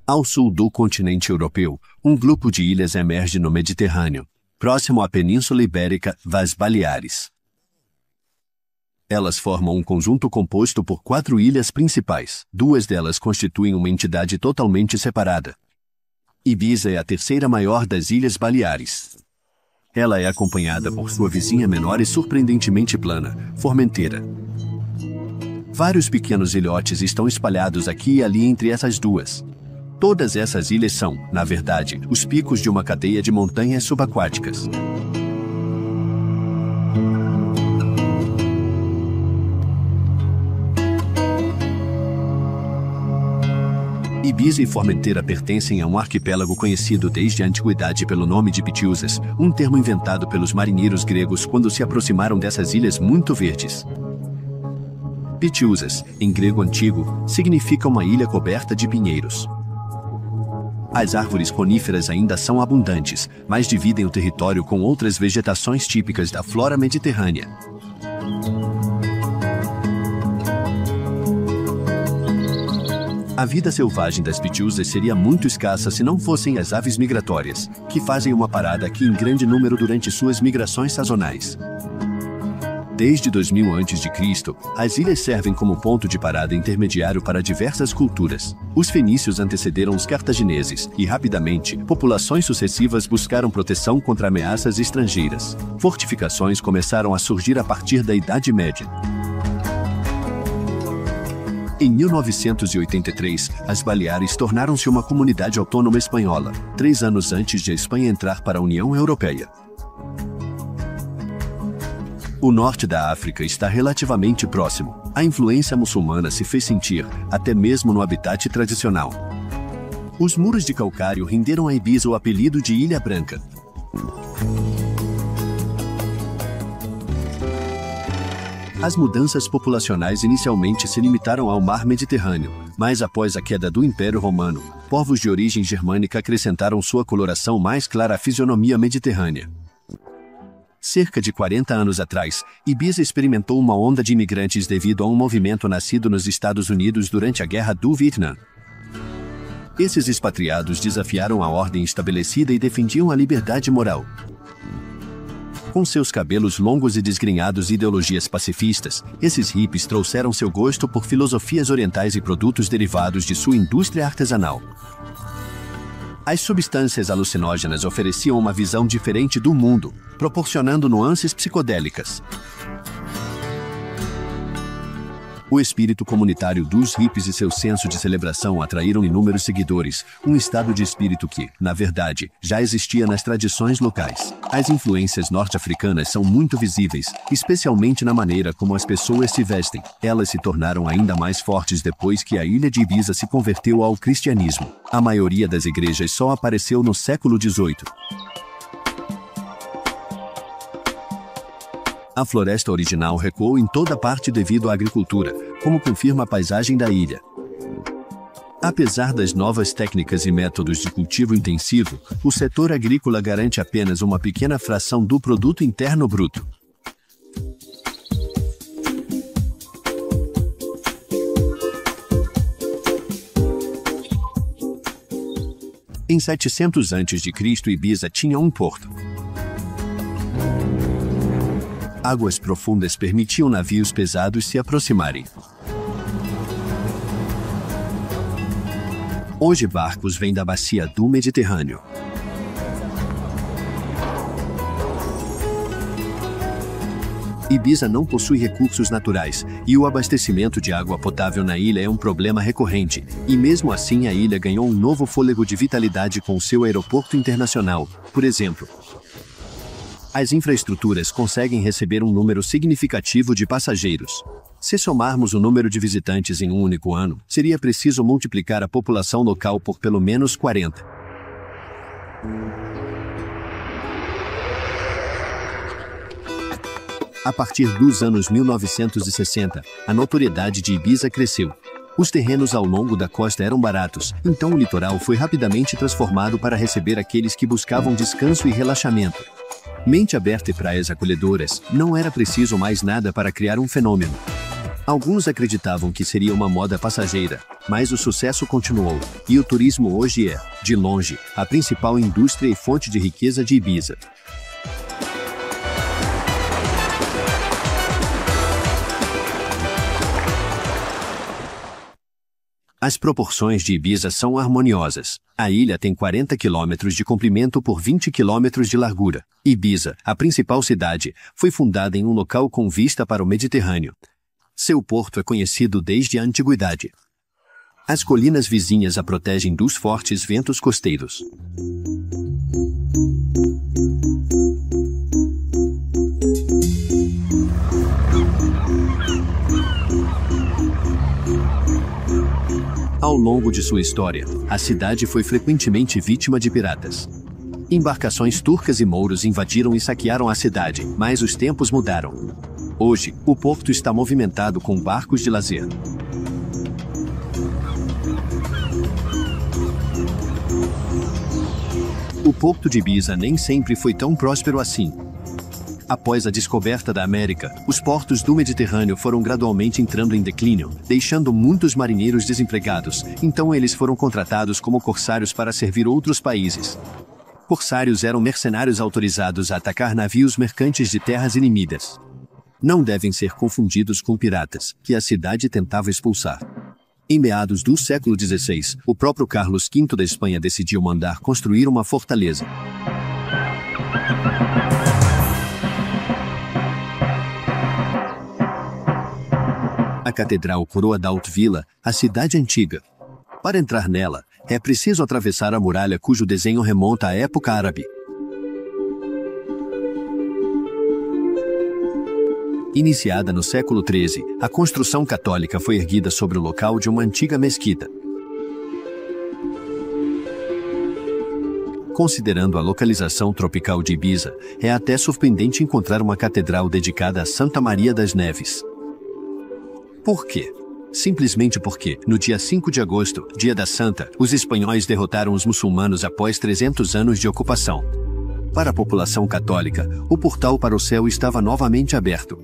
Ao sul do continente europeu, um grupo de ilhas emerge no Mediterrâneo, próximo à Península Ibérica, das Baleares. Elas formam um conjunto composto por 4 ilhas principais. 2 delas constituem uma entidade totalmente separada. Ibiza é a terceira maior das Ilhas Baleares. Ela é acompanhada por sua vizinha menor e surpreendentemente plana, Formentera. Vários pequenos ilhotes estão espalhados aqui e ali entre essas duas. Todas essas ilhas são, na verdade, os picos de uma cadeia de montanhas subaquáticas. Ibiza e Formentera pertencem a um arquipélago conhecido desde a antiguidade pelo nome de Pitiusas, um termo inventado pelos marinheiros gregos quando se aproximaram dessas ilhas muito verdes. Pitiusas, em grego antigo, significa uma ilha coberta de pinheiros. As árvores coníferas ainda são abundantes, mas dividem o território com outras vegetações típicas da flora mediterrânea. A vida selvagem das Pitiusas seria muito escassa se não fossem as aves migratórias, que fazem uma parada aqui em grande número durante suas migrações sazonais. Desde 2000 a.C., as ilhas servem como ponto de parada intermediário para diversas culturas. Os fenícios antecederam os cartagineses e, rapidamente, populações sucessivas buscaram proteção contra ameaças estrangeiras. Fortificações começaram a surgir a partir da Idade Média. Em 1983, as Baleares tornaram-se uma comunidade autônoma espanhola, 3 anos antes de a Espanha entrar para a União Europeia. O norte da África está relativamente próximo. A influência muçulmana se fez sentir, até mesmo no habitat tradicional. Os muros de calcário renderam a Ibiza o apelido de Ilha Branca. As mudanças populacionais inicialmente se limitaram ao mar Mediterrâneo, mas após a queda do Império Romano, povos de origem germânica acrescentaram sua coloração mais clara à fisionomia mediterrânea. Cerca de 40 anos atrás, Ibiza experimentou uma onda de imigrantes devido a um movimento nascido nos Estados Unidos durante a Guerra do Vietnã. Esses expatriados desafiaram a ordem estabelecida e defendiam a liberdade moral. Com seus cabelos longos e desgrenhados e ideologias pacifistas, esses hippies trouxeram seu gosto por filosofias orientais e produtos derivados de sua indústria artesanal. As substâncias alucinógenas ofereciam uma visão diferente do mundo, proporcionando nuances psicodélicas. O espírito comunitário dos hippies e seu senso de celebração atraíram inúmeros seguidores, um estado de espírito que, na verdade, já existia nas tradições locais. As influências norte-africanas são muito visíveis, especialmente na maneira como as pessoas se vestem. Elas se tornaram ainda mais fortes depois que a ilha de Ibiza se converteu ao cristianismo. A maioria das igrejas só apareceu no século XVIII. A floresta original recuou em toda parte devido à agricultura, como confirma a paisagem da ilha. Apesar das novas técnicas e métodos de cultivo intensivo, o setor agrícola garante apenas uma pequena fração do produto interno bruto. Em 700 a.C., Ibiza tinha um porto. Águas profundas permitiam navios pesados se aproximarem. Hoje barcos vêm da bacia do Mediterrâneo. Ibiza não possui recursos naturais, e o abastecimento de água potável na ilha é um problema recorrente, e mesmo assim a ilha ganhou um novo fôlego de vitalidade com seu aeroporto internacional, por exemplo. As infraestruturas conseguem receber um número significativo de passageiros. Se somarmos o número de visitantes em um único ano, seria preciso multiplicar a população local por pelo menos 40. A partir dos anos 1960, a notoriedade de Ibiza cresceu. Os terrenos ao longo da costa eram baratos, então o litoral foi rapidamente transformado para receber aqueles que buscavam descanso e relaxamento. Mente aberta e praias acolhedoras, não era preciso mais nada para criar um fenômeno. Alguns acreditavam que seria uma moda passageira, Mas o sucesso continuou, e o turismo hoje é, de longe, a principal indústria e fonte de riqueza de Ibiza. As proporções de Ibiza são harmoniosas. A ilha tem 40 quilômetros de comprimento por 20 quilômetros de largura. Ibiza, a principal cidade, foi fundada em um local com vista para o Mediterrâneo. Seu porto é conhecido desde a antiguidade. As colinas vizinhas a protegem dos fortes ventos costeiros. Ao longo de sua história, a cidade foi frequentemente vítima de piratas. Embarcações turcas e mouros invadiram e saquearam a cidade, mas os tempos mudaram. Hoje, o porto está movimentado com barcos de lazer. O porto de Ibiza nem sempre foi tão próspero assim. Após a descoberta da América, os portos do Mediterrâneo foram gradualmente entrando em declínio, deixando muitos marinheiros desempregados, então eles foram contratados como corsários para servir outros países. Corsários eram mercenários autorizados a atacar navios mercantes de terras inimigas. Não devem ser confundidos com piratas, que a cidade tentava expulsar. Em meados do século XVI, o próprio Carlos V da Espanha decidiu mandar construir uma fortaleza. A Catedral coroa da Altvila, a cidade antiga. Para entrar nela, é preciso atravessar a muralha cujo desenho remonta à época árabe. Iniciada no século XIII, a construção católica foi erguida sobre o local de uma antiga mesquita. Considerando a localização tropical de Ibiza, é até surpreendente encontrar uma catedral dedicada a Santa Maria das Neves. Por quê? Simplesmente porque, no dia 5 de agosto, dia da Santa, os espanhóis derrotaram os muçulmanos após 300 anos de ocupação. Para a população católica, o portal para o céu estava novamente aberto.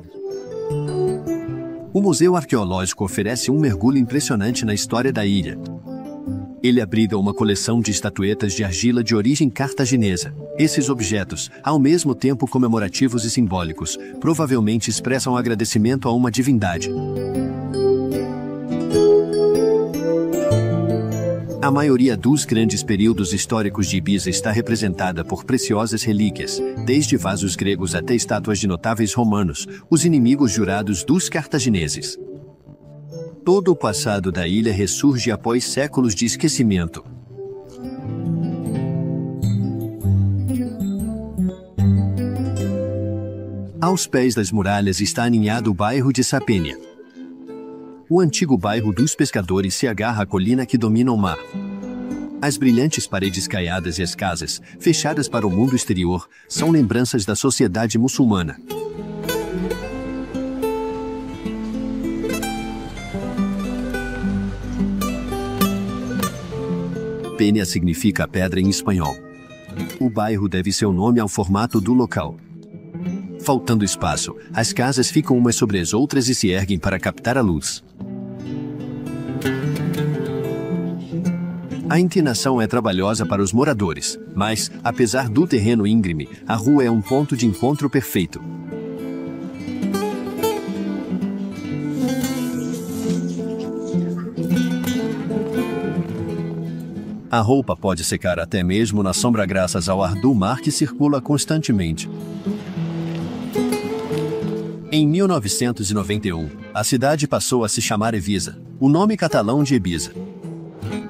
O Museu Arqueológico oferece um mergulho impressionante na história da ilha. Ele abriga uma coleção de estatuetas de argila de origem cartaginesa. Esses objetos, ao mesmo tempo comemorativos e simbólicos, provavelmente expressam agradecimento a uma divindade. A maioria dos grandes períodos históricos de Ibiza está representada por preciosas relíquias, desde vasos gregos até estátuas de notáveis romanos, os inimigos jurados dos cartagineses. Todo o passado da ilha ressurge após séculos de esquecimento. Aos pés das muralhas está aninhado o bairro de Sapenia. O antigo bairro dos pescadores se agarra à colina que domina o mar. As brilhantes paredes caiadas e as casas, fechadas para o mundo exterior, são lembranças da sociedade muçulmana. Penia significa pedra em espanhol. O bairro deve seu nome ao formato do local. Faltando espaço, as casas ficam umas sobre as outras e se erguem para captar a luz. A inclinação é trabalhosa para os moradores, mas, apesar do terreno íngreme, a rua é um ponto de encontro perfeito. A roupa pode secar até mesmo na sombra graças ao ar do mar que circula constantemente. Em 1991, a cidade passou a se chamar Evisa, o nome catalão de Ibiza.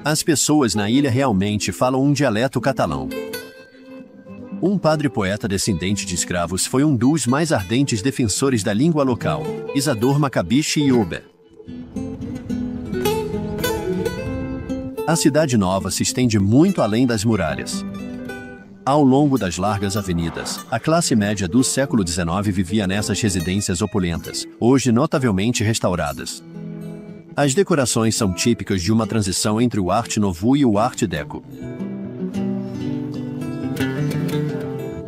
As pessoas na ilha realmente falam um dialeto catalão. Um padre-poeta descendente de escravos foi um dos mais ardentes defensores da língua local, Isador Maccabi Iober. A cidade nova se estende muito além das muralhas. Ao longo das largas avenidas, a classe média do século XIX vivia nessas residências opulentas, hoje notavelmente restauradas. As decorações são típicas de uma transição entre o Arte Nouveau e o Art Deco.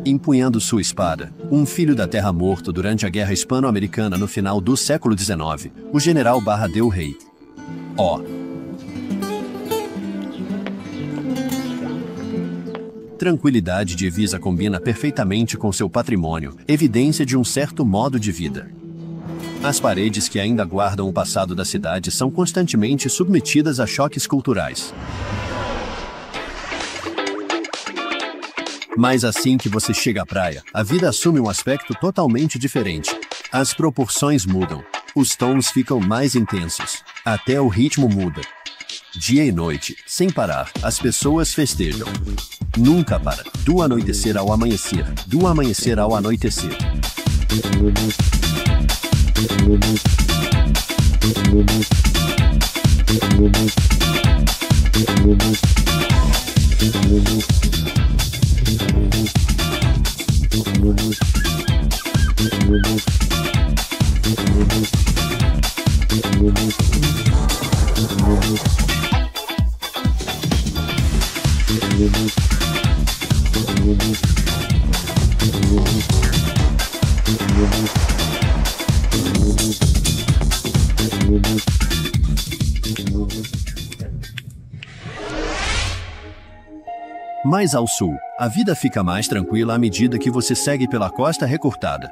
Empunhando sua espada, um filho da terra morto durante a Guerra Hispano-Americana no final do século XIX, o general Barra del Rey. Tranquilidade de Ibiza combina perfeitamente com seu patrimônio, evidência de um certo modo de vida. As paredes que ainda guardam o passado da cidade são constantemente submetidas a choques culturais. Mas assim que você chega à praia, a vida assume um aspecto totalmente diferente. As proporções mudam. Os tons ficam mais intensos. Até o ritmo muda. Dia e noite, sem parar, as pessoas festejam. Nunca para. Do anoitecer ao amanhecer. Do amanhecer ao anoitecer. Mais ao sul, a vida fica mais tranquila à medida que você segue pela costa recortada.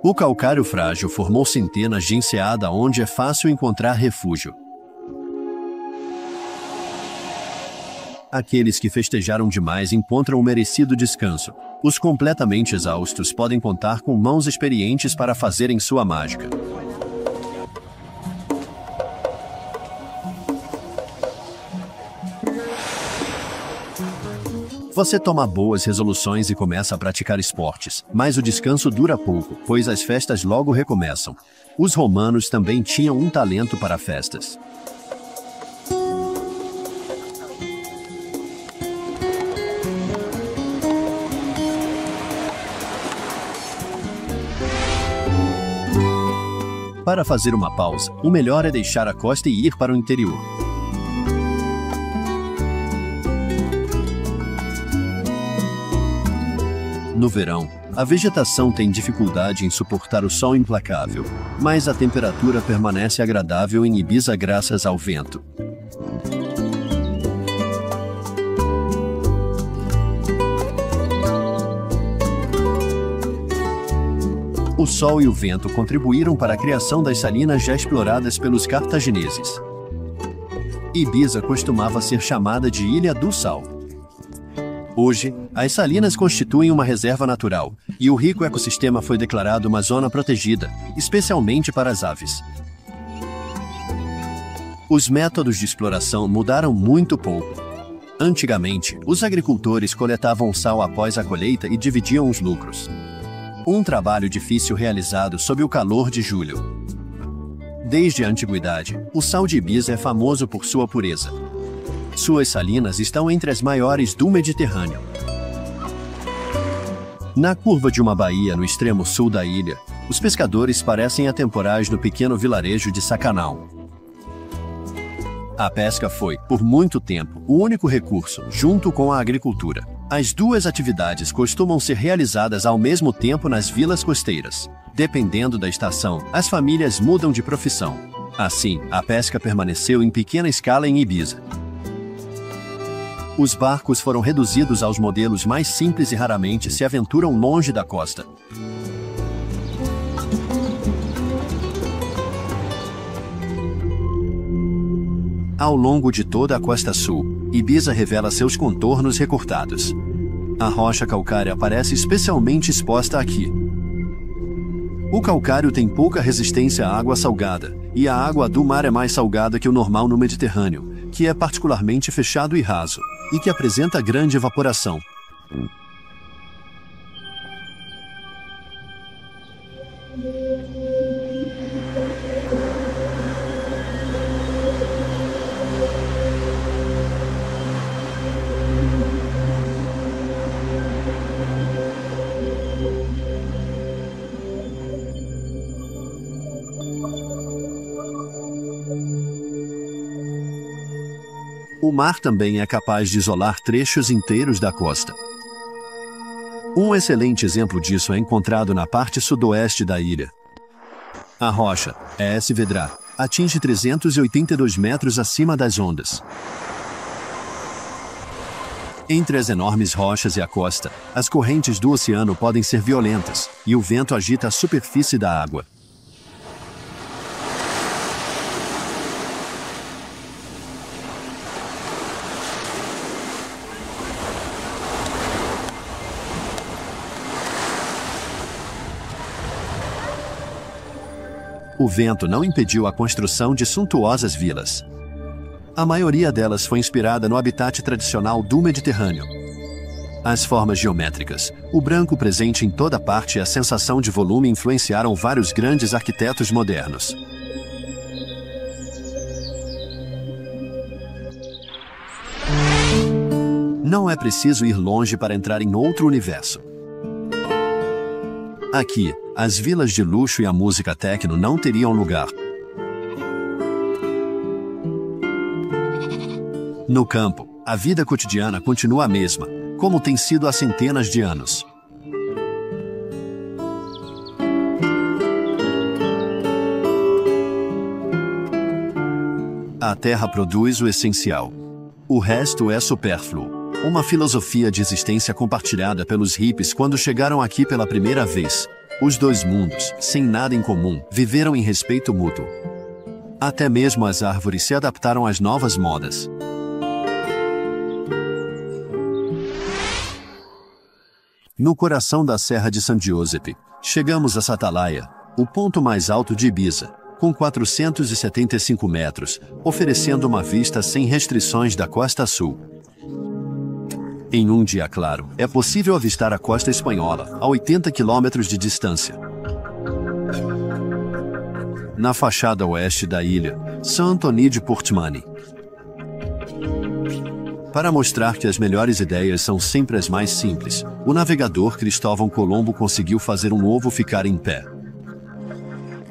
O calcário frágil formou centenas de enseada onde é fácil encontrar refúgio. Aqueles que festejaram demais encontram um merecido descanso. Os completamente exaustos podem contar com mãos experientes para fazerem sua mágica. Você toma boas resoluções e começa a praticar esportes, mas o descanso dura pouco, pois as festas logo recomeçam. Os romanos também tinham um talento para festas. Para fazer uma pausa, o melhor é deixar a costa e ir para o interior. No verão, a vegetação tem dificuldade em suportar o sol implacável, mas a temperatura permanece agradável em Ibiza graças ao vento. O sol e o vento contribuíram para a criação das salinas já exploradas pelos cartagineses. Ibiza costumava ser chamada de Ilha do Sal. Hoje, as salinas constituem uma reserva natural, e o rico ecossistema foi declarado uma zona protegida, especialmente para as aves. Os métodos de exploração mudaram muito pouco. Antigamente, os agricultores coletavam sal após a colheita e dividiam os lucros. Um trabalho difícil realizado sob o calor de julho. Desde a antiguidade, o sal de Ibiza é famoso por sua pureza. Suas salinas estão entre as maiores do Mediterrâneo. Na curva de uma baía no extremo sul da ilha, os pescadores parecem atemporais no pequeno vilarejo de Sacanau. A pesca foi, por muito tempo, o único recurso, junto com a agricultura. As duas atividades costumam ser realizadas ao mesmo tempo nas vilas costeiras. Dependendo da estação, as famílias mudam de profissão. Assim, a pesca permaneceu em pequena escala em Ibiza. Os barcos foram reduzidos aos modelos mais simples e raramente se aventuram longe da costa. Ao longo de toda a costa sul, Ibiza revela seus contornos recortados. A rocha calcária aparece especialmente exposta aqui. O calcário tem pouca resistência à água salgada, e a água do mar é mais salgada que o normal no Mediterrâneo, que é particularmente fechado e raso, e que apresenta grande evaporação. O mar também é capaz de isolar trechos inteiros da costa. Um excelente exemplo disso é encontrado na parte sudoeste da ilha. A rocha, Es Vedrà, atinge 382 metros acima das ondas. Entre as enormes rochas e a costa, as correntes do oceano podem ser violentas, e o vento agita a superfície da água. O vento não impediu a construção de suntuosas vilas. A maioria delas foi inspirada no habitat tradicional do Mediterrâneo. As formas geométricas, o branco presente em toda parte e a sensação de volume influenciaram vários grandes arquitetos modernos. Não é preciso ir longe para entrar em outro universo. Aqui, as vilas de luxo e a música techno não teriam lugar. No campo, a vida cotidiana continua a mesma, como tem sido há centenas de anos. A terra produz o essencial. O resto é supérfluo. Uma filosofia de existência compartilhada pelos hippies quando chegaram aqui pela primeira vez. Os dois mundos, sem nada em comum, viveram em respeito mútuo. Até mesmo as árvores se adaptaram às novas modas. No coração da Serra de San Giuseppe, chegamos a Satalaia, o ponto mais alto de Ibiza, com 475 metros, oferecendo uma vista sem restrições da costa sul. Em um dia claro, é possível avistar a costa espanhola, a 80 quilômetros de distância. Na fachada oeste da ilha, San Antonio de Portmany. Para mostrar que as melhores ideias são sempre as mais simples, o navegador Cristóvão Colombo conseguiu fazer um ovo ficar em pé.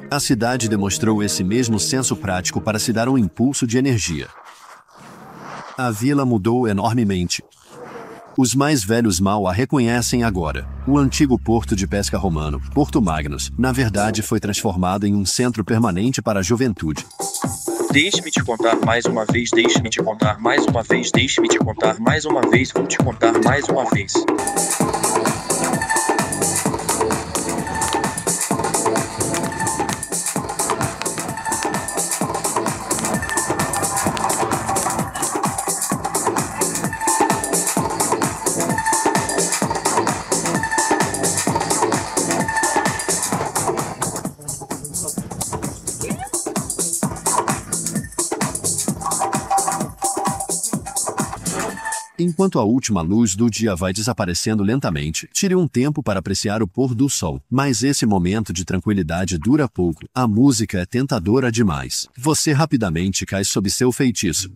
A cidade demonstrou esse mesmo senso prático para se dar um impulso de energia. A vila mudou enormemente. Os mais velhos mal a reconhecem agora. O antigo porto de pesca romano, Porto Magnus, na verdade foi transformado em um centro permanente para a juventude. Deixe-me te contar mais uma vez, deixe-me te contar mais uma vez, deixe-me te contar mais uma vez, vou te contar mais uma vez. Enquanto a última luz do dia vai desaparecendo lentamente, tire um tempo para apreciar o pôr do sol. Mas esse momento de tranquilidade dura pouco. A música é tentadora demais. Você rapidamente cai sob seu feitiço.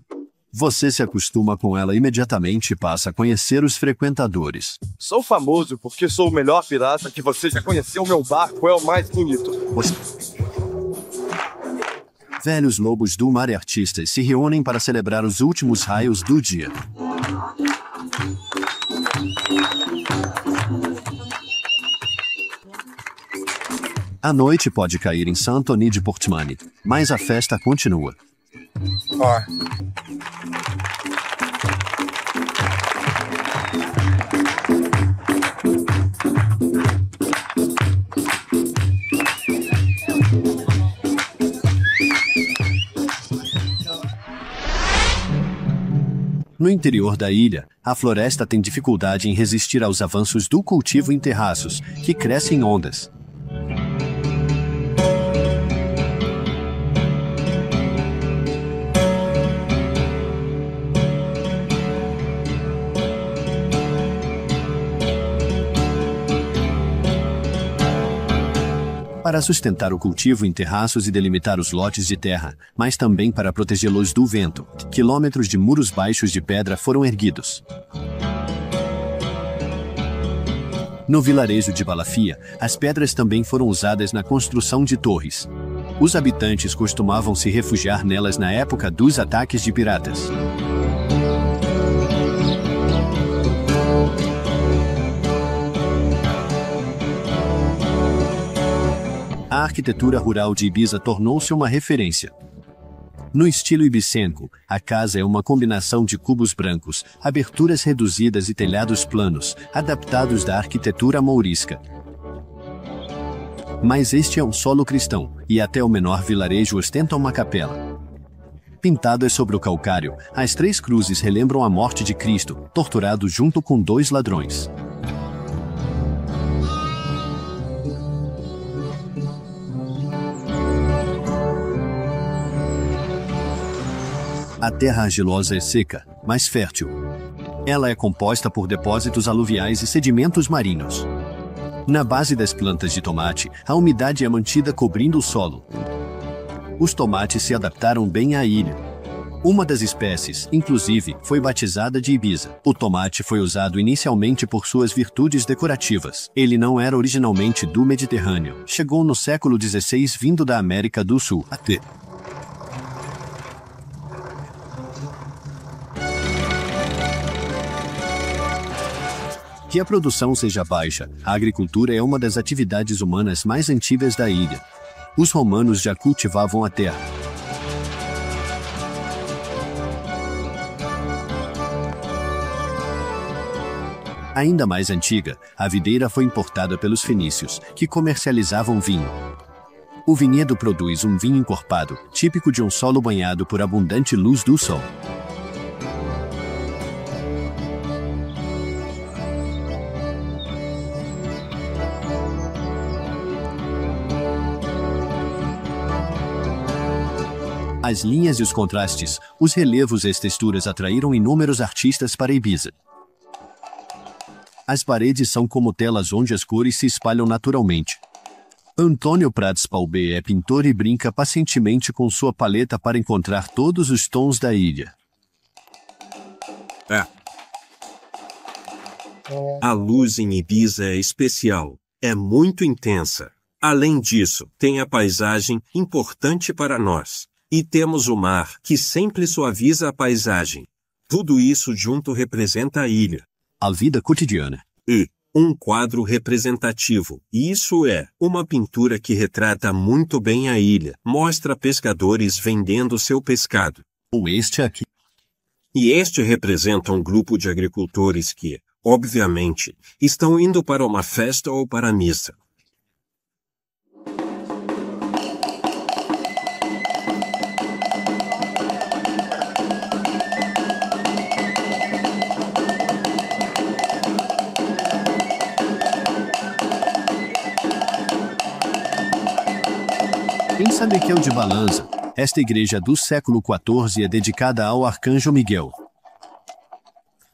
Você se acostuma com ela imediatamente e passa a conhecer os frequentadores. Sou famoso porque sou o melhor pirata que você já conheceu. Meu barco é o mais bonito. Velhos lobos do mar e artistas se reúnem para celebrar os últimos raios do dia. A noite pode cair em San Antonio de Portmany, mas a festa continua. No interior da ilha, a floresta tem dificuldade em resistir aos avanços do cultivo em terraços, que cresce em ondas. Para sustentar o cultivo em terraços e delimitar os lotes de terra, mas também para protegê-los do vento, quilômetros de muros baixos de pedra foram erguidos. No vilarejo de Balafia, as pedras também foram usadas na construção de torres. Os habitantes costumavam se refugiar nelas na época dos ataques de piratas. A arquitetura rural de Ibiza tornou-se uma referência. No estilo ibicênico, a casa é uma combinação de cubos brancos, aberturas reduzidas e telhados planos, adaptados da arquitetura mourisca. Mas este é um solo cristão, e até o menor vilarejo ostenta uma capela. Pintadas sobre o calcário, as 3 cruzes relembram a morte de Cristo, torturado junto com 2 ladrões. A terra argilosa é seca, mas fértil. Ela é composta por depósitos aluviais e sedimentos marinhos. Na base das plantas de tomate, a umidade é mantida cobrindo o solo. Os tomates se adaptaram bem à ilha. Uma das espécies, inclusive, foi batizada de Ibiza. O tomate foi usado inicialmente por suas virtudes decorativas. Ele não era originalmente do Mediterrâneo. Chegou no século XVI vindo da América do Sul. Que a produção seja baixa, a agricultura é uma das atividades humanas mais antigas da ilha. Os romanos já cultivavam a terra. Ainda mais antiga, a videira foi importada pelos fenícios, que comercializavam vinho. O vinhedo produz um vinho encorpado, típico de um solo banhado por abundante luz do sol. As linhas e os contrastes, os relevos e as texturas atraíram inúmeros artistas para Ibiza. As paredes são como telas onde as cores se espalham naturalmente. Antônio Prats Palbe é pintor e brinca pacientemente com sua paleta para encontrar todos os tons da ilha. A luz em Ibiza é especial, é muito intensa. Além disso, tem a paisagem, importante para nós. E temos o mar, que sempre suaviza a paisagem. Tudo isso junto representa a ilha. A vida cotidiana. E um quadro representativo. Isso é uma pintura que retrata muito bem a ilha. Mostra pescadores vendendo seu pescado. Ou este aqui. E este representa um grupo de agricultores que, obviamente, estão indo para uma festa ou para a missa. Em San Miquel de Balanza, esta igreja do século XIV é dedicada ao Arcanjo Miguel.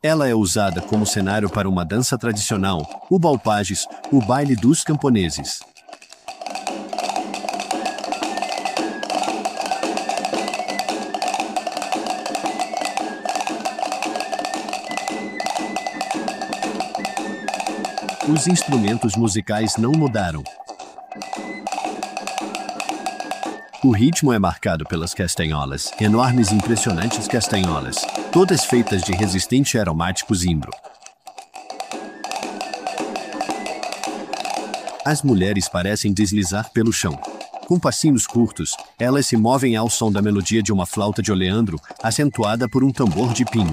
Ela é usada como cenário para uma dança tradicional, o Balpages, o baile dos camponeses. Os instrumentos musicais não mudaram. O ritmo é marcado pelas castanholas, enormes e impressionantes castanholas, todas feitas de resistente e aromático zimbro. As mulheres parecem deslizar pelo chão. Com passinhos curtos, elas se movem ao som da melodia de uma flauta de oleandro, acentuada por um tambor de pinho.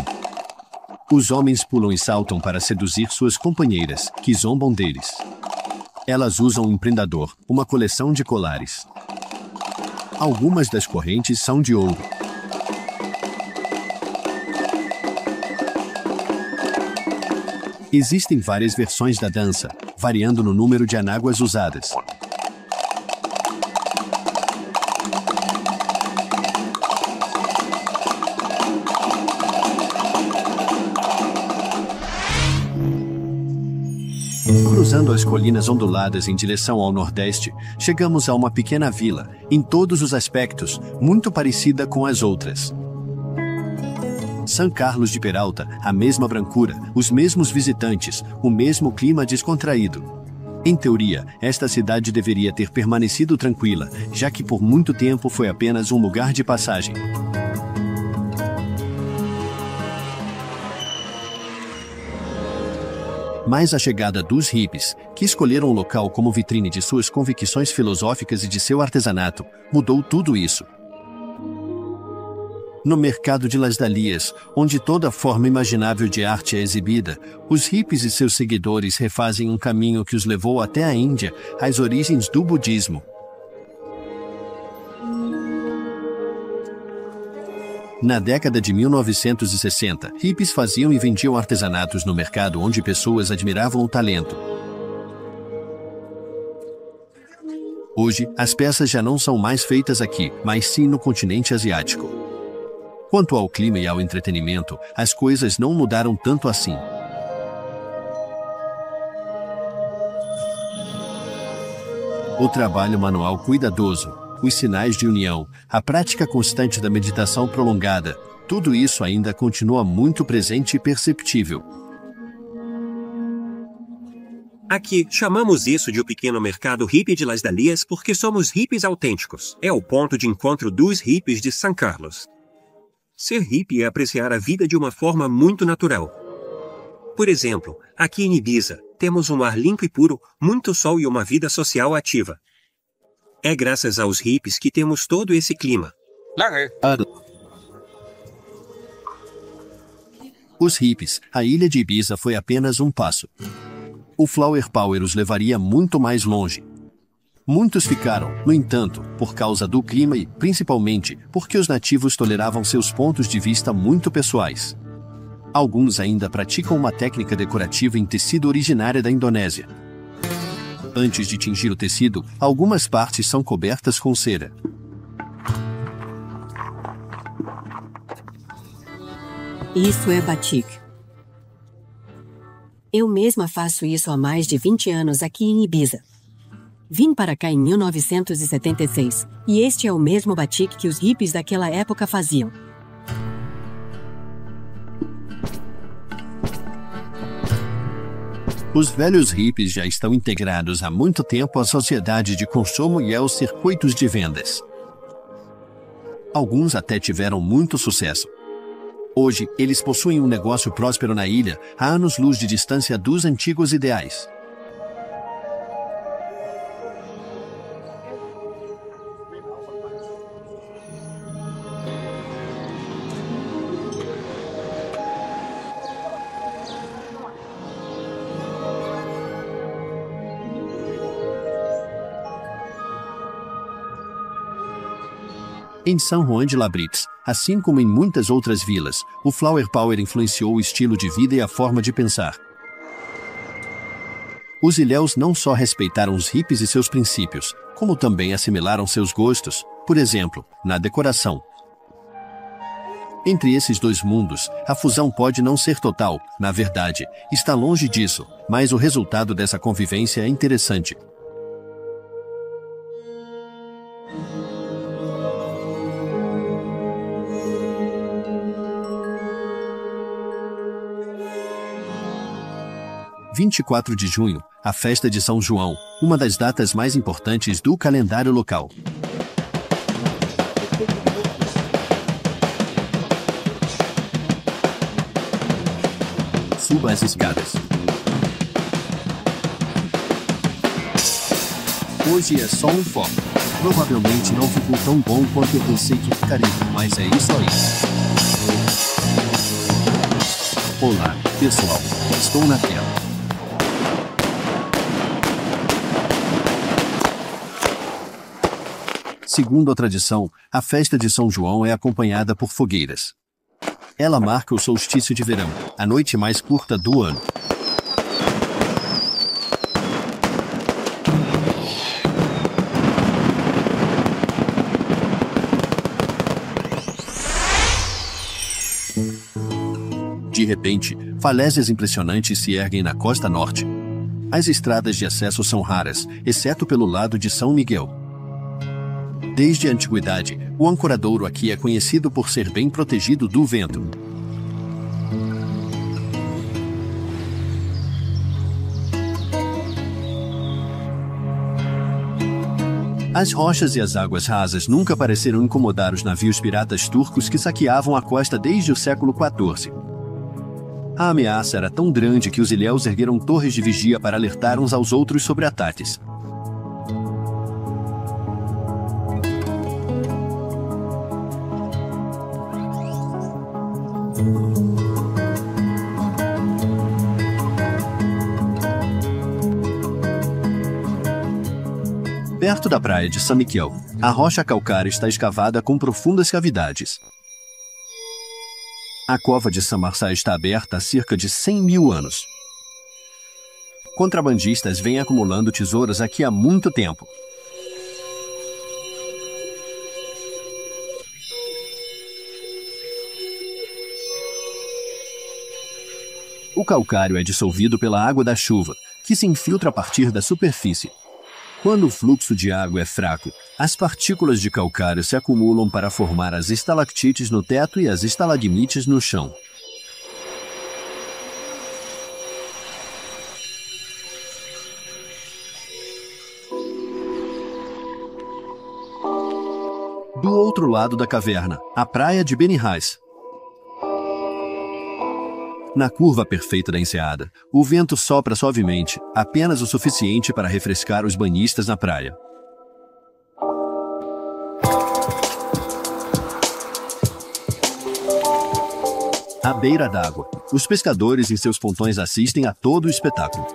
Os homens pulam e saltam para seduzir suas companheiras, que zombam deles. Elas usam um prendador, uma coleção de colares. Algumas das correntes são de ouro. Existem várias versões da dança, variando no número de anáguas usadas. Cruzando as colinas onduladas em direção ao nordeste, chegamos a uma pequena vila, em todos os aspectos, muito parecida com as outras. São Carlos de Peralta, a mesma brancura, os mesmos visitantes, o mesmo clima descontraído. Em teoria, esta cidade deveria ter permanecido tranquila, já que por muito tempo foi apenas um lugar de passagem. Mas a chegada dos hippies, que escolheram o local como vitrine de suas convicções filosóficas e de seu artesanato, mudou tudo isso. No mercado de Las Dalias, onde toda forma imaginável de arte é exibida, os hippies e seus seguidores refazem um caminho que os levou até a Índia, às origens do budismo. Na década de 1960, hippies faziam e vendiam artesanatos no mercado onde pessoas admiravam o talento. Hoje, as peças já não são mais feitas aqui, mas sim no continente asiático. Quanto ao clima e ao entretenimento, as coisas não mudaram tanto assim. O trabalho manual cuidadoso, os sinais de união, a prática constante da meditação prolongada, tudo isso ainda continua muito presente e perceptível. Aqui, chamamos isso de o pequeno mercado hippie de Las Dalias porque somos hippies autênticos. É o ponto de encontro dos hippies de São Carlos. Ser hippie é apreciar a vida de uma forma muito natural. Por exemplo, aqui em Ibiza, temos um ar limpo e puro, muito sol e uma vida social ativa. É graças aos hippies que temos todo esse clima. Os hippies, a ilha de Ibiza foi apenas um passo. O Flower Power os levaria muito mais longe. Muitos ficaram, no entanto, por causa do clima e, principalmente, porque os nativos toleravam seus pontos de vista muito pessoais. Alguns ainda praticam uma técnica decorativa em tecido originária da Indonésia. Antes de tingir o tecido, algumas partes são cobertas com cera. Isso é batik. Eu mesma faço isso há mais de 20 anos aqui em Ibiza. Vim para cá em 1976, e este é o mesmo batik que os hippies daquela época faziam. Os velhos hippies já estão integrados há muito tempo à sociedade de consumo e aos circuitos de vendas. Alguns até tiveram muito sucesso. Hoje, eles possuem um negócio próspero na ilha, a anos-luz de distância dos antigos ideais. Em São Juan de Labritz, assim como em muitas outras vilas, o Flower Power influenciou o estilo de vida e a forma de pensar. Os ilhéus não só respeitaram os hippies e seus princípios, como também assimilaram seus gostos, por exemplo, na decoração. Entre esses dois mundos, a fusão pode não ser total, na verdade, está longe disso, mas o resultado dessa convivência é interessante. – 24 de junho, a festa de São João, uma das datas mais importantes do calendário local. Suba as escadas. Hoje é só um foco. Provavelmente não ficou tão bom quanto eu pensei que ficaria, mas é isso aí. Olá, pessoal. Estou na tela. Segundo a tradição, a festa de São João é acompanhada por fogueiras. Ela marca o solstício de verão, a noite mais curta do ano. De repente, falésias impressionantes se erguem na costa norte. As estradas de acesso são raras, exceto pelo lado de São Miguel. Desde a antiguidade, o ancoradouro aqui é conhecido por ser bem protegido do vento. As rochas e as águas rasas nunca pareceram incomodar os navios piratas turcos que saqueavam a costa desde o século XIV. A ameaça era tão grande que os ilhéus ergueram torres de vigia para alertar uns aos outros sobre ataques. Perto da praia de São Miguel, a rocha calcária está escavada com profundas cavidades. A cova de São Marçal está aberta há cerca de 100 mil anos. Contrabandistas vêm acumulando tesouros aqui há muito tempo. O calcário é dissolvido pela água da chuva, que se infiltra a partir da superfície. Quando o fluxo de água é fraco, as partículas de calcário se acumulam para formar as estalactites no teto e as estalagmites no chão. Do outro lado da caverna, a praia de Benihais. Na curva perfeita da enseada, o vento sopra suavemente, apenas o suficiente para refrescar os banhistas na praia. À beira d'água, os pescadores em seus pontões assistem a todo o espetáculo.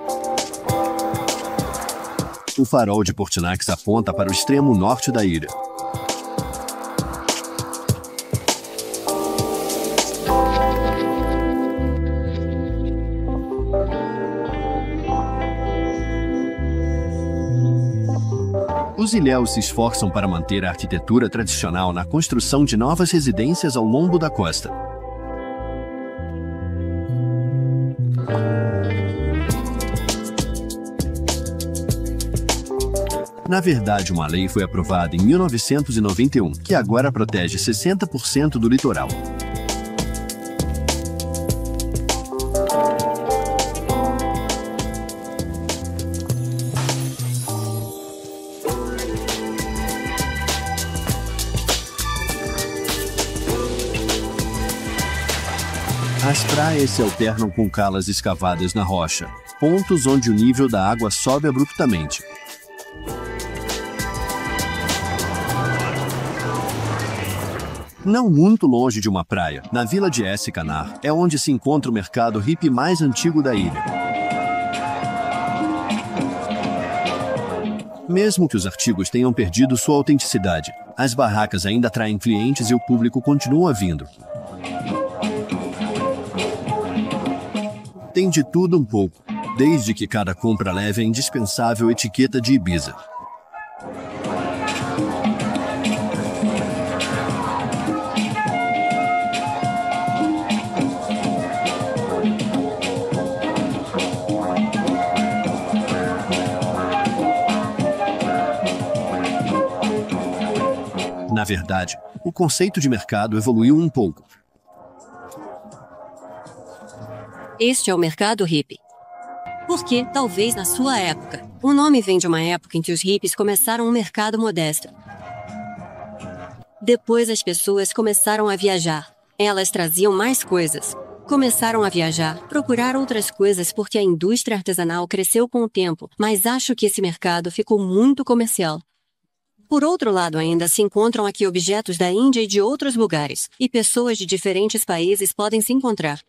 O farol de Portinax aponta para o extremo norte da ilha. Os ilhéus se esforçam para manter a arquitetura tradicional na construção de novas residências ao longo da costa. Na verdade, uma lei foi aprovada em 1991, que agora protege 60% do litoral. As praias se alternam com calas escavadas na rocha, pontos onde o nível da água sobe abruptamente. Não muito longe de uma praia, na vila de Essicanar, é onde se encontra o mercado hippie mais antigo da ilha. Mesmo que os artigos tenham perdido sua autenticidade, as barracas ainda atraem clientes e o público continua vindo. Tem de tudo um pouco, desde que cada compra leve a indispensável etiqueta de Ibiza. Na verdade, o conceito de mercado evoluiu um pouco. Este é o mercado hippie. Porque, talvez na sua época, o nome vem de uma época em que os hippies começaram um mercado modesto. Depois as pessoas começaram a viajar. Elas traziam mais coisas. Começaram a viajar, procurar outras coisas porque a indústria artesanal cresceu com o tempo, mas acho que esse mercado ficou muito comercial. Por outro lado, ainda se encontram aqui objetos da Índia e de outros lugares, e pessoas de diferentes países podem se encontrar.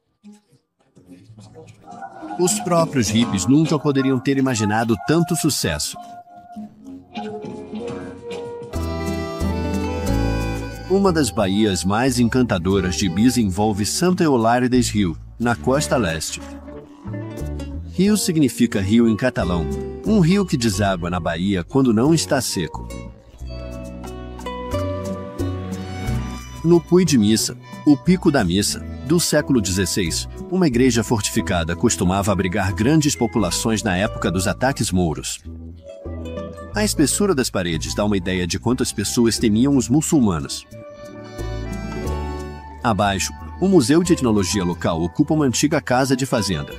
Os próprios hippies nunca poderiam ter imaginado tanto sucesso. Uma das baías mais encantadoras de Ibiza envolve Santa Eulalia des Rius, na costa leste. Rio significa rio em catalão, um rio que deságua na baía quando não está seco. No Puy de Missa, o Pico da Missa, do século XVI, uma igreja fortificada costumava abrigar grandes populações na época dos ataques mouros. A espessura das paredes dá uma ideia de quantas pessoas temiam os muçulmanos. Abaixo, o Museu de Etnologia local ocupa uma antiga casa de fazenda.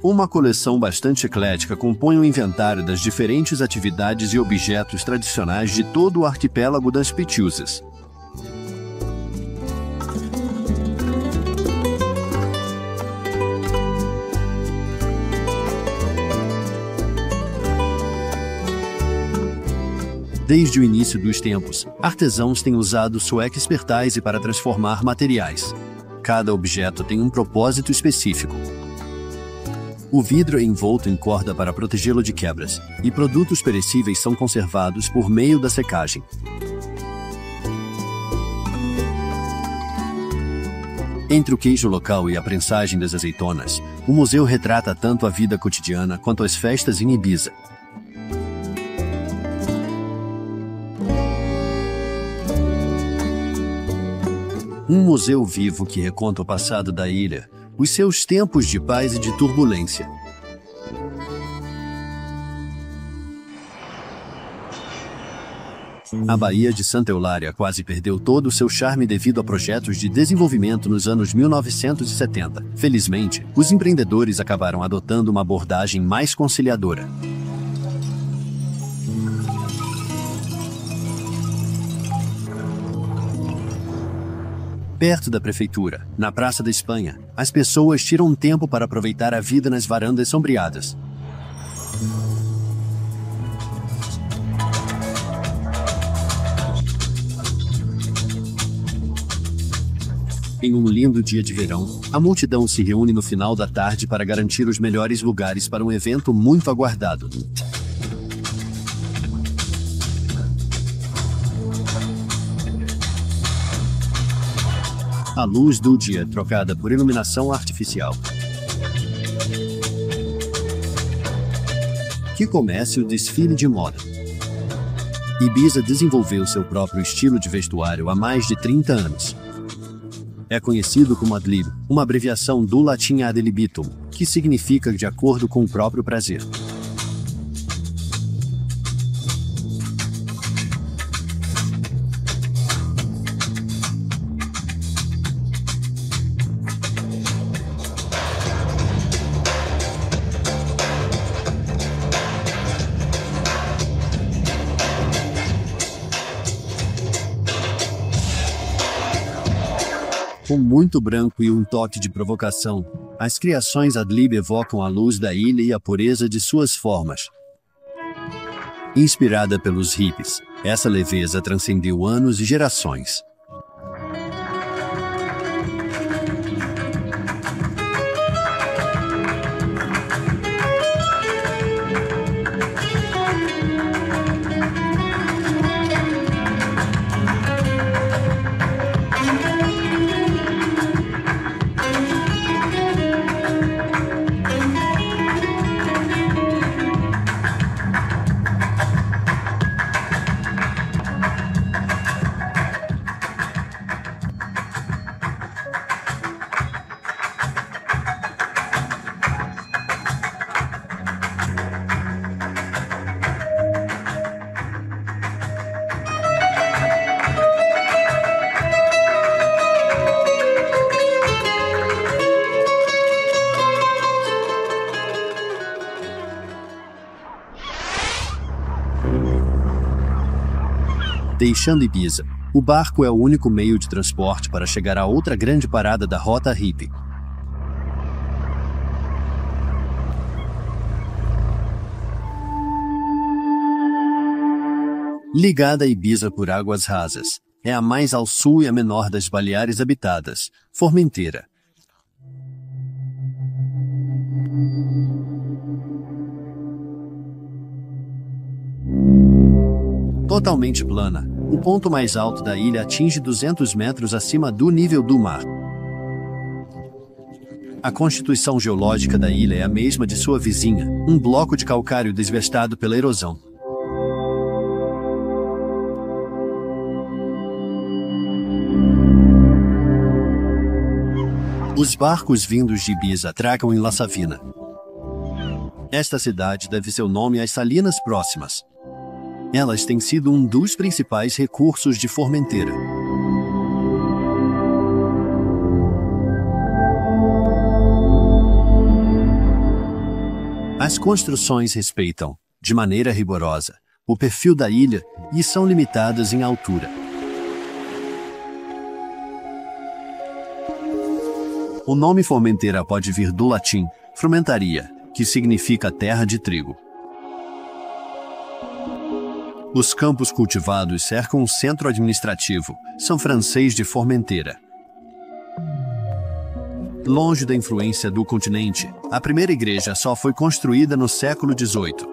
Uma coleção bastante eclética compõe o inventário das diferentes atividades e objetos tradicionais de todo o arquipélago das Pitiusas. Desde o início dos tempos, artesãos têm usado sua expertise para transformar materiais. cada objeto tem um propósito específico. O vidro é envolto em corda para protegê-lo de quebras, e produtos perecíveis são conservados por meio da secagem. Entre o queijo local e a prensagem das azeitonas, o museu retrata tanto a vida cotidiana quanto as festas em Ibiza. Um museu vivo que reconta o passado da ilha, os seus tempos de paz e de turbulência. A Baía de Santa Eulária quase perdeu todo o seu charme devido a projetos de desenvolvimento nos anos 1970. Felizmente, os empreendedores acabaram adotando uma abordagem mais conciliadora. Perto da prefeitura, na Praça da Espanha, as pessoas tiram um tempo para aproveitar a vida nas varandas sombreadas. Em um lindo dia de verão, a multidão se reúne no final da tarde para garantir os melhores lugares para um evento muito aguardado. A luz do dia é trocada por iluminação artificial. Que comece o desfile de moda. Ibiza desenvolveu seu próprio estilo de vestuário há mais de 30 anos. É conhecido como ad lib, uma abreviação do latim ad libitum, que significa de acordo com o próprio prazer. Com muito branco e um toque de provocação, as criações ad lib evocam a luz da ilha e a pureza de suas formas. Inspirada pelos hippies, essa leveza transcendeu anos e gerações. Deixando Ibiza, o barco é o único meio de transporte para chegar a outra grande parada da rota hippie. Ligada a Ibiza por águas rasas, é a mais ao sul e a menor das Baleares habitadas, Formentera. Totalmente plana, o ponto mais alto da ilha atinge 200 metros acima do nível do mar. A constituição geológica da ilha é a mesma de sua vizinha, um bloco de calcário desgastado pela erosão. Os barcos vindos de Ibiza atracam em La Savina. Esta cidade deve seu nome às salinas próximas. Elas têm sido um dos principais recursos de Formentera. As construções respeitam, de maneira rigorosa, o perfil da ilha e são limitadas em altura. O nome Formentera pode vir do latim frumentaria, que significa terra de trigo. Os campos cultivados cercam o centro administrativo, São Francês de Formentera. Longe da influência do continente, a primeira igreja só foi construída no século XVIII.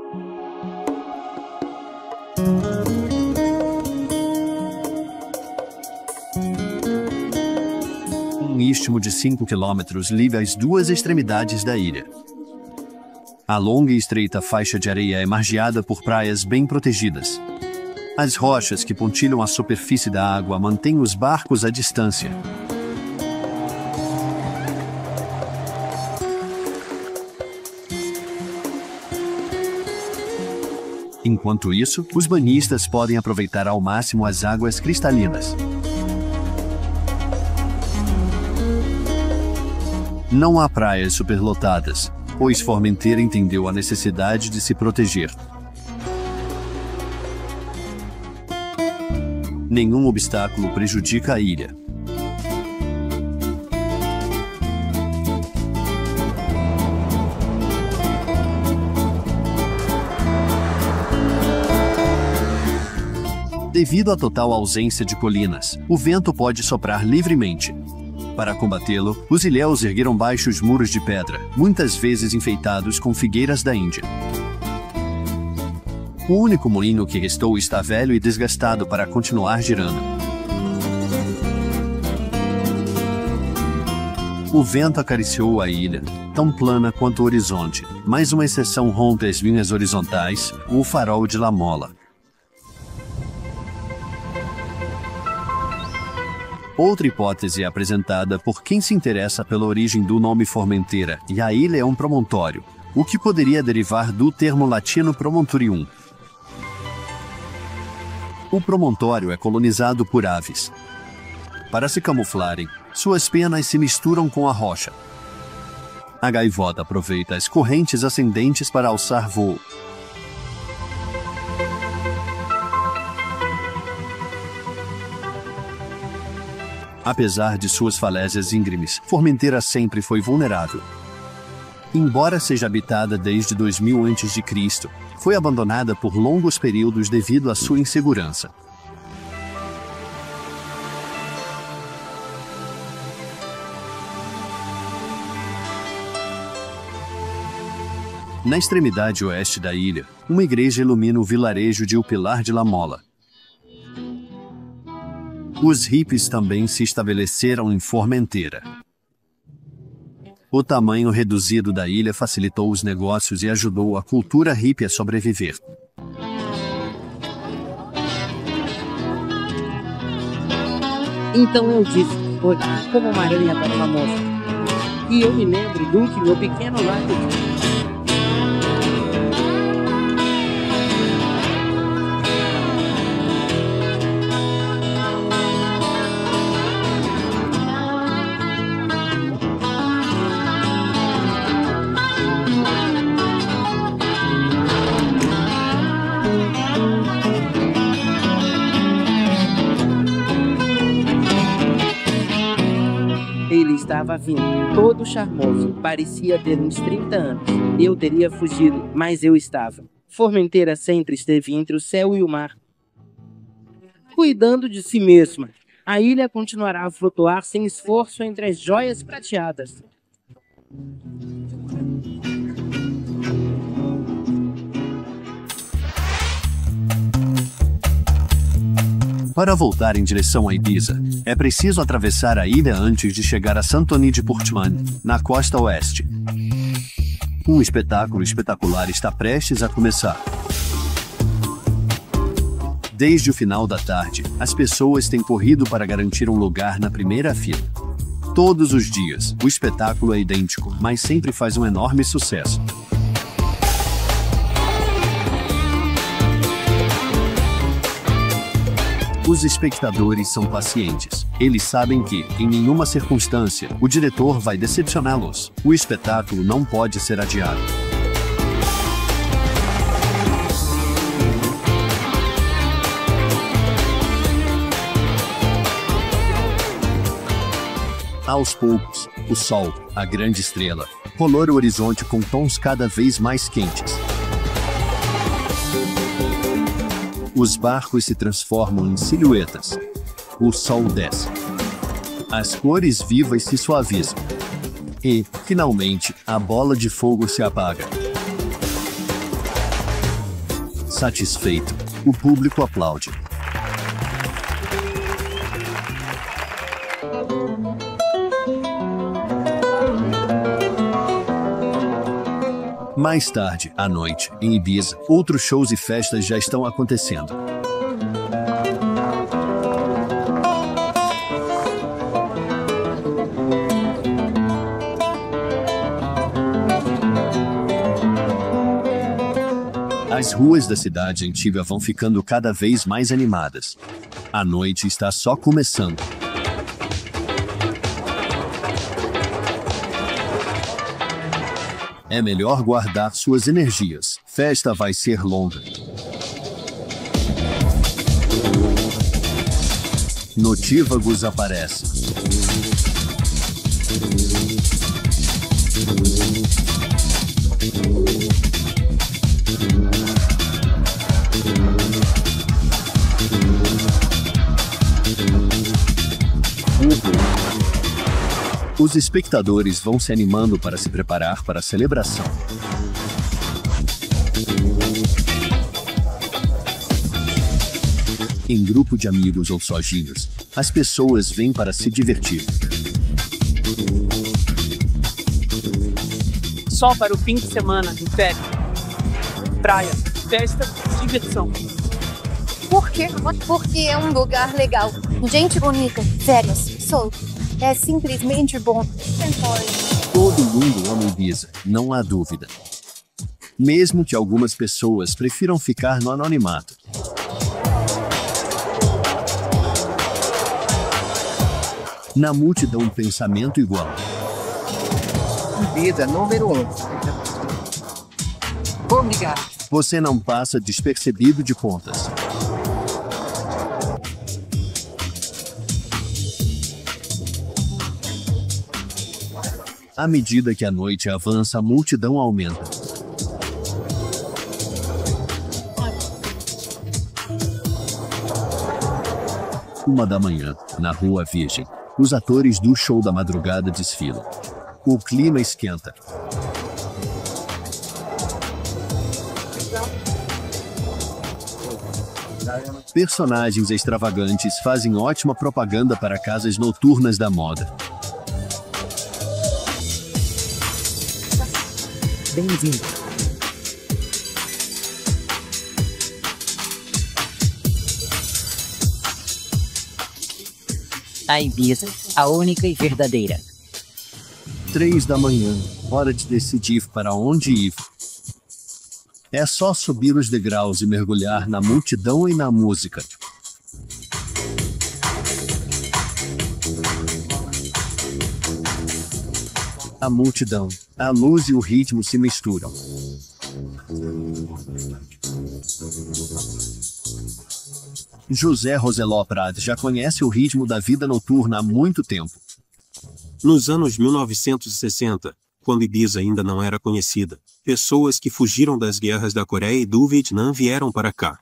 Um istmo de 5 quilômetros liga as duas extremidades da ilha. A longa e estreita faixa de areia é margeada por praias bem protegidas. As rochas que pontilham a superfície da água mantêm os barcos à distância. Enquanto isso, os banhistas podem aproveitar ao máximo as águas cristalinas. Não há praias superlotadas, pois Formentera entendeu a necessidade de se proteger. Nenhum obstáculo prejudica a ilha. Devido à total ausência de colinas, o vento pode soprar livremente. Para combatê-lo, os ilhéus ergueram baixos muros de pedra, muitas vezes enfeitados com figueiras da Índia. O único moinho que restou está velho e desgastado para continuar girando. O vento acariciou a ilha, tão plana quanto o horizonte, mas uma exceção rompe as linhas horizontais, o farol de La Mola. Outra hipótese é apresentada por quem se interessa pela origem do nome Formentera, e a ilha é um promontório, o que poderia derivar do termo latino promontorium. O promontório é colonizado por aves. Para se camuflarem, suas penas se misturam com a rocha. A gaivota aproveita as correntes ascendentes para alçar voo. Apesar de suas falésias íngremes, Formentera sempre foi vulnerável. Embora seja habitada desde 2000 a.C., foi abandonada por longos períodos devido à sua insegurança. Na extremidade oeste da ilha, uma igreja ilumina o vilarejo de O Pilar de La Mola. Os hippies também se estabeleceram em Formentera. O tamanho reduzido da ilha facilitou os negócios e ajudou a cultura hippie a sobreviver. Então eu disse, foi como uma aranha para uma moça. E eu me lembro do que meu pequeno lado disse. Ele estava vindo, todo charmoso, parecia ter uns 30 anos. Eu teria fugido, mas eu estava. Formentera sempre esteve entre o céu e o mar, cuidando de si mesma. A ilha continuará a flutuar sem esforço entre as joias prateadas. Para voltar em direção a Ibiza, é preciso atravessar a ilha antes de chegar a Santoni de Portman, na costa oeste. Um espetáculo espetacular está prestes a começar. Desde o final da tarde, as pessoas têm corrido para garantir um lugar na primeira fila. Todos os dias, o espetáculo é idêntico, mas sempre faz um enorme sucesso. Os espectadores são pacientes. Eles sabem que, em nenhuma circunstância, o diretor vai decepcioná-los. O espetáculo não pode ser adiado. Aos poucos, o sol, a grande estrela, colora o horizonte com tons cada vez mais quentes. Os barcos se transformam em silhuetas. O sol desce. As cores vivas se suavizam. E, finalmente, a bola de fogo se apaga. Satisfeito, o público aplaude. Mais tarde, à noite, em Ibiza, outros shows e festas já estão acontecendo. As ruas da cidade antiga vão ficando cada vez mais animadas. A noite está só começando. É melhor guardar suas energias. Festa vai ser longa. Notívagos aparece. Os espectadores vão se animando para se preparar para a celebração. Em grupo de amigos ou sozinhos, as pessoas vêm para se divertir. Só para o fim de semana, em férias. Praia, festa, diversão. Por quê? Porque é um lugar legal. Gente bonita, férias, solto. É simplesmente bom. Todo mundo ama Ibiza, não há dúvida. Mesmo que algumas pessoas prefiram ficar no anonimato. Na multidão, um pensamento igual. Ibiza número 1. Obrigado. Você não passa despercebido de pontas. À medida que a noite avança, a multidão aumenta. Uma da manhã, na Rua Virgem, os atores do show da madrugada desfilam. O clima esquenta. Personagens extravagantes fazem ótima propaganda para casas noturnas da moda. Bem-vindo. A Ibiza, a única e verdadeira. 3 da manhã, hora de decidir para onde ir. É só subir os degraus e mergulhar na multidão e na música. A multidão, a luz e o ritmo se misturam. José Roseló Prat já conhece o ritmo da vida noturna há muito tempo. Nos anos 1960, quando Ibiza ainda não era conhecida, pessoas que fugiram das guerras da Coreia e do Vietnã vieram para cá.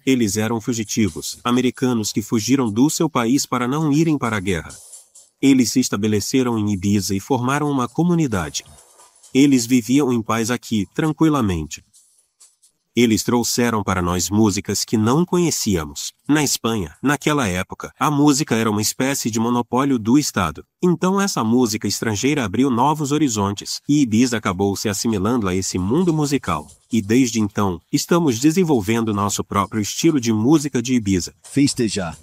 Eles eram fugitivos, americanos que fugiram do seu país para não irem para a guerra. Eles se estabeleceram em Ibiza e formaram uma comunidade. Eles viviam em paz aqui, tranquilamente. Eles trouxeram para nós músicas que não conhecíamos. Na Espanha, naquela época, a música era uma espécie de monopólio do Estado. Então essa música estrangeira abriu novos horizontes, e Ibiza acabou se assimilando a esse mundo musical. E desde então, estamos desenvolvendo nosso próprio estilo de música de Ibiza. Festejar.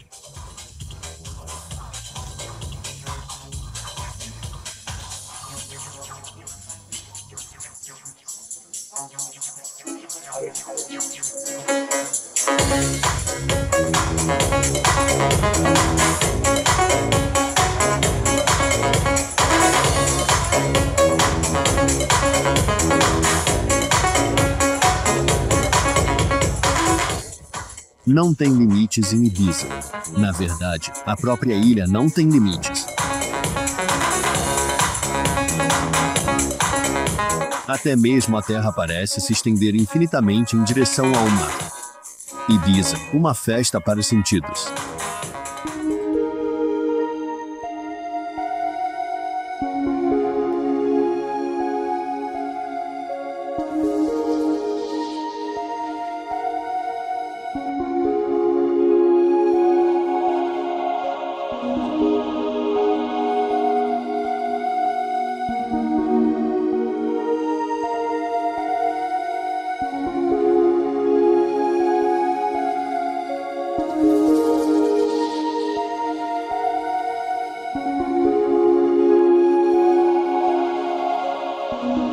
Não tem limites em Ibiza. Na verdade, a própria ilha não tem limites. Até mesmo a terra parece se estender infinitamente em direção ao mar. Ibiza, uma festa para os sentidos. Tchau.